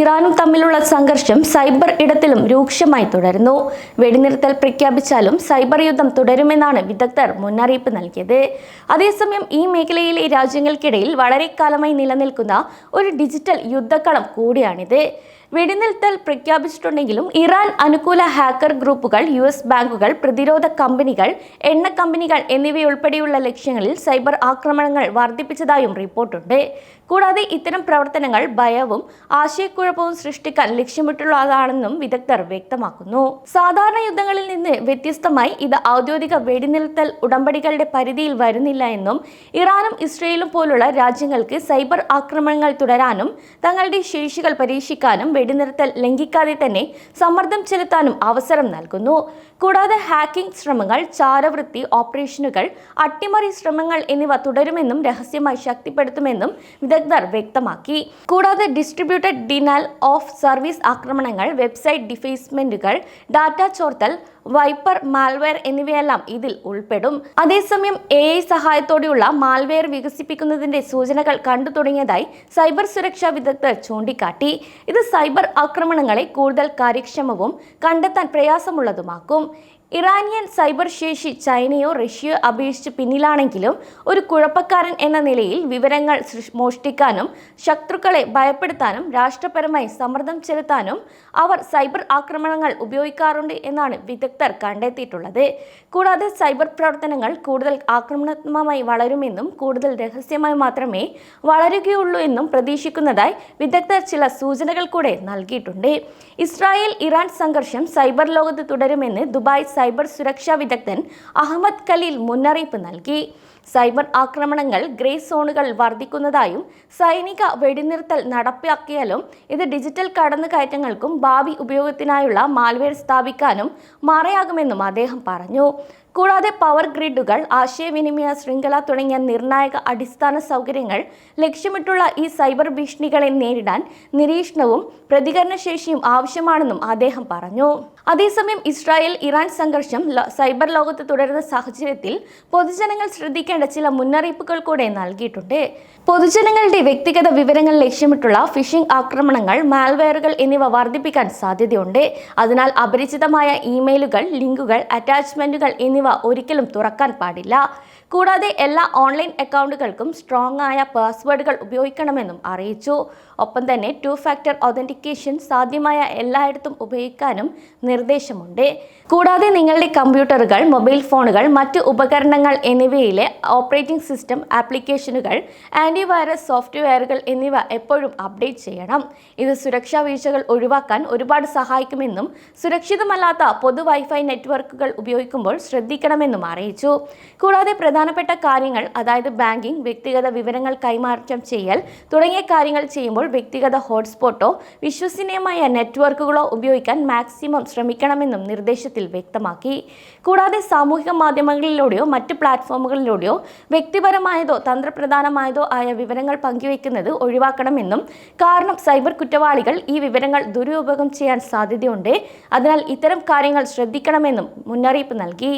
ഇറാനും തമ്മിലുള്ള സംഘർഷം സൈബർ ഇടത്തിലും രൂക്ഷമായി തുടരുന്നു. വെടിനിർത്തൽ പ്രഖ്യാപിച്ചാലും സൈബർ യുദ്ധം തുടരുമെന്നാണ് വിദഗ്ധർ മുന്നറിയിപ്പ് നൽകിയത്. അതേസമയം ഈ മേഖലയിലെ രാജ്യങ്ങൾക്കിടയിൽ വളരെ കാലമായി നിലനിൽക്കുന്ന ഒരു ഡിജിറ്റൽ യുദ്ധക്കളം കൂടിയാണിത്. വെടിനിർത്തൽ പ്രഖ്യാപിച്ചിട്ടുണ്ടെങ്കിലും ഇറാൻ അനുകൂല ഹാക്കർ ഗ്രൂപ്പുകൾ, US ബാങ്കുകൾ, പ്രതിരോധ കമ്പനികൾ, എണ്ണ കമ്പനികൾ എന്നിവയുൾപ്പെടെയുള്ള ലക്ഷ്യങ്ങളിൽ സൈബർ ആക്രമണങ്ങൾ വർദ്ധിപ്പിച്ചതായും റിപ്പോർട്ടുണ്ട്. കൂടാതെ ഇത്തരം പ്രവർത്തനങ്ങൾ ഭയവും ആശയക്കുഴപ്പവും സൃഷ്ടിക്കാൻ ലക്ഷ്യമിട്ടുള്ളതാണെന്നും വിദഗ്ധർ വ്യക്തമാക്കുന്നു. സാധാരണ യുദ്ധങ്ങളിൽ നിന്ന് വ്യത്യസ്തമായി ഇത് ഔദ്യോഗിക വെടിനിർത്തൽ ഉടമ്പടികളുടെ പരിധിയിൽ വരുന്നില്ല എന്നും ഇറാനും ഇസ്രയേലും പോലുള്ള രാജ്യങ്ങൾക്ക് സൈബർ ആക്രമണങ്ങൾ തുടരാനും തങ്ങളുടെ ശേഷികൾ പരീക്ഷിക്കാനും വെടിനിർത്തൽ ലംഘിക്കാതെ തന്നെ സമ്മർദ്ദം ചെലുത്താനും അവസരം നൽകുന്നു. കൂടാതെ ഹാക്കിംഗ് ശ്രമങ്ങൾ, ചാരവൃത്തി ഓപ്പറേഷനുകൾ, അട്ടിമറി ശ്രമങ്ങൾ എന്നിവ തുടരുമെന്നും രഹസ്യമായി ശക്തിപ്പെടുത്തുമെന്നും വിദഗ്ധർ വ്യക്തമാക്കി. കൂടാതെ ഡിസ്ട്രിബ്യൂട്ടഡ് ഡിനൽ ഓഫ് സർവീസ് ആക്രമണങ്ങൾ, വെബ്സൈറ്റ് ഡിഫേസ്മെന്റുകൾ, ഡാറ്റ ചോർത്തൽ, വൈപ്പർ മാൽവെയർ എന്നിവയെല്ലാം ഇതിൽ ഉൾപ്പെടും. അതേസമയം AI സഹായത്തോടെയുള്ള മാൽവെയർ വികസിപ്പിക്കുന്നതിന്റെ സൂചനകൾ കണ്ടു തുടങ്ങിയതായി സൈബർ സുരക്ഷാ വിദഗ്ധർ ചൂണ്ടിക്കാട്ടി. ഇത് സൈബർ ആക്രമണങ്ങളെ കൂടുതൽ കാര്യക്ഷമവും കണ്ടെത്താൻ പ്രയാസമുള്ളതുമാക്കും. ഇറാനിയൻ സൈബർ ശേഷി ചൈനയോ റഷ്യയോ അപേക്ഷിച്ച് പിന്നിലാണെങ്കിലും ഒരു കുഴപ്പക്കാരൻ എന്ന നിലയിൽ വിവരങ്ങൾ മോഷ്ടിക്കാനും ശത്രുക്കളെ ഭയപ്പെടുത്താനും രാഷ്ട്രപരമായി സമ്മർദ്ദം ചെലുത്താനും അവർ സൈബർ ആക്രമണങ്ങൾ ഉപയോഗിക്കാറുണ്ട് എന്നാണ് വിദഗ്ധർ കണ്ടെത്തിയിട്ടുള്ളത്. കൂടാതെ സൈബർ പ്രവർത്തനങ്ങൾ കൂടുതൽ ആക്രമണാത്മകമായി വളരുമെന്നും കൂടുതൽ രഹസ്യമായി മാത്രമേ വളരുകയുള്ളൂ എന്നും പ്രതീക്ഷിക്കുന്നതായി വിദഗ്ധർ ചില സൂചനകൾ കൂടെ നൽകിയിട്ടുണ്ട്. ഇസ്രായേൽ ഇറാൻ സംഘർഷം സൈബർ ലോകത്ത് തുടരുമെന്ന് ദുബായ് സൈബർ സുരക്ഷാ വിദഗ്ധൻ അഹമ്മദ് ഖലീൽ മുന്നറിയിപ്പ് നൽകി. സൈബർ ആക്രമണങ്ങൾ ഗ്രേ സോണുകൾ വർദ്ധിക്കുന്നതായും സൈനിക വെടിനിർത്തൽ നടപ്പാക്കിയാലും ഇത് ഡിജിറ്റൽ കടന്നുകയറ്റങ്ങൾക്കും ഭാവി ഉപയോഗത്തിനായുള്ള മാൽവെയർ സ്ഥാപിക്കാനും മറയാകുമെന്നും അദ്ദേഹം പറഞ്ഞു. കൂടാതെ പവർ ഗ്രിഡുകൾ, ആശയവിനിമയ ശൃംഖല തുടങ്ങിയ നിർണായക അടിസ്ഥാന സൗകര്യങ്ങൾ ലക്ഷ്യമിട്ടുള്ള ഈ സൈബർ ഭീഷണികളെ നേരിടാൻ നിരീക്ഷണവും പ്രതികരണശേഷിയും ആവശ്യമാണെന്നും അദ്ദേഹം പറഞ്ഞു. അതേസമയം ഇസ്രായേൽ ഇറാൻ സംഘർഷം സൈബർ ലോകത്ത് തുടരുന്ന സാഹചര്യത്തിൽ പൊതുജനങ്ങൾ ശ്രദ്ധിക്കേണ്ട ചില മുന്നറിയിപ്പുകൾ കൂടെ നൽകിയിട്ടുണ്ട്. പൊതുജനങ്ങളുടെ വ്യക്തിഗത വിവരങ്ങൾ ലക്ഷ്യമിട്ടുള്ള ഫിഷിംഗ് ആക്രമണങ്ങൾ, മാൽവെയറുകൾ എന്നിവ വർദ്ധിപ്പിക്കാൻ സാധ്യതയുണ്ട്. അതിനാൽ അപരിചിതമായ ഇമെയിലുകൾ, ലിങ്കുകൾ, അറ്റാച്ച്മെന്റുകൾ എന്നിവ ഒരിക്കലും തുറക്കാൻ പാടില്ല. കൂടാതെ എല്ലാ ഓൺലൈൻ അക്കൗണ്ടുകൾക്കും സ്ട്രോങ് ആയ പാസ്വേഡുകൾ ഉപയോഗിക്കണമെന്നും അറിയിച്ചു. ഒപ്പം തന്നെ 2 ഫാക്ടർ ഒതന്റിക്കേഷൻ സാധ്യമായ എല്ലായിടത്തും ഉപയോഗിക്കാനും നിർദ്ദേശമുണ്ട്. കൂടാതെ നിങ്ങളുടെ കമ്പ്യൂട്ടറുകൾ, മൊബൈൽ ഫോണുകൾ, മറ്റ് ഉപകരണങ്ങൾ എന്നിവയിലെ ഓപ്പറേറ്റിംഗ് സിസ്റ്റം ആപ്ലിക്കേഷനുകൾ, ആന്റിവൈറസ് സോഫ്റ്റ്വെയറുകൾ എന്നിവ എപ്പോഴും അപ്ഡേറ്റ് ചെയ്യണം. ഇത് സുരക്ഷാ വീഴ്ചകൾ ഒഴിവാക്കാൻ ഒരുപാട് സഹായിക്കുമെന്നും സുരക്ഷിതമല്ലാത്ത പൊതു വൈഫൈ നെറ്റ്വർക്കുകൾ ഉപയോഗിക്കുമ്പോൾ ശ്രദ്ധിക്കണമെന്നും അറിയിച്ചു. കൂടാതെ പ്രധാനപ്പെട്ട കാര്യങ്ങൾ, അതായത് ബാങ്കിംഗ്, വ്യക്തിഗത വിവരങ്ങൾ കൈമാറ്റം ചെയ്യൽ തുടങ്ങിയ കാര്യങ്ങൾ ചെയ്യുമ്പോൾ വ്യക്തിഗത ഹോട്ട്സ്പോട്ടോ വിശ്വസനീയമായ നെറ്റ്വർക്കുകളോ ഉപയോഗിക്കാൻ മാക്സിമം ശ്രമിക്കണമെന്നും നിർദ്ദേശത്തിൽ വ്യക്തമാക്കി. കൂടാതെ സാമൂഹിക മാധ്യമങ്ങളിലൂടെയോ മറ്റ് പ്ലാറ്റ്ഫോമുകളിലൂടെയോ വ്യക്തിപരമായതോ തന്ത്രപ്രധാനമായതോ ആയ വിവരങ്ങൾ പങ്കുവയ്ക്കുന്നത് ഒഴിവാക്കണമെന്നും, കാരണം സൈബർ കുറ്റവാളികൾ ഈ വിവരങ്ങൾ ദുരുപയോഗം ചെയ്യാൻ സാധ്യതയുണ്ട്. അതിനാൽ ഇത്തരം കാര്യങ്ങൾ ശ്രദ്ധിക്കണമെന്നും മുന്നറിയിപ്പ് നൽകി.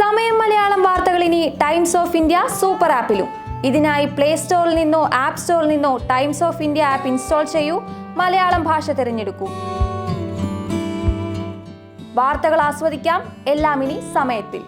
സമയം മലയാളം വാർത്തകൾ ഇനി ടൈംസ് ഓഫ് ഇന്ത്യ സൂപ്പർ ആപ്പിലും. ഇതിനായി പ്ലേ സ്റ്റോറിൽ നിന്നോ ആപ്പ് സ്റ്റോറിൽ നിന്നോ times of India app install ചെയ്യൂ. മലയാളം ഭാഷ തിരഞ്ഞെടുക്കൂ. വാർത്തകൾ ആസ്വദിക്കാം. എല്ലാം ഇനി സമയത്തിൽ.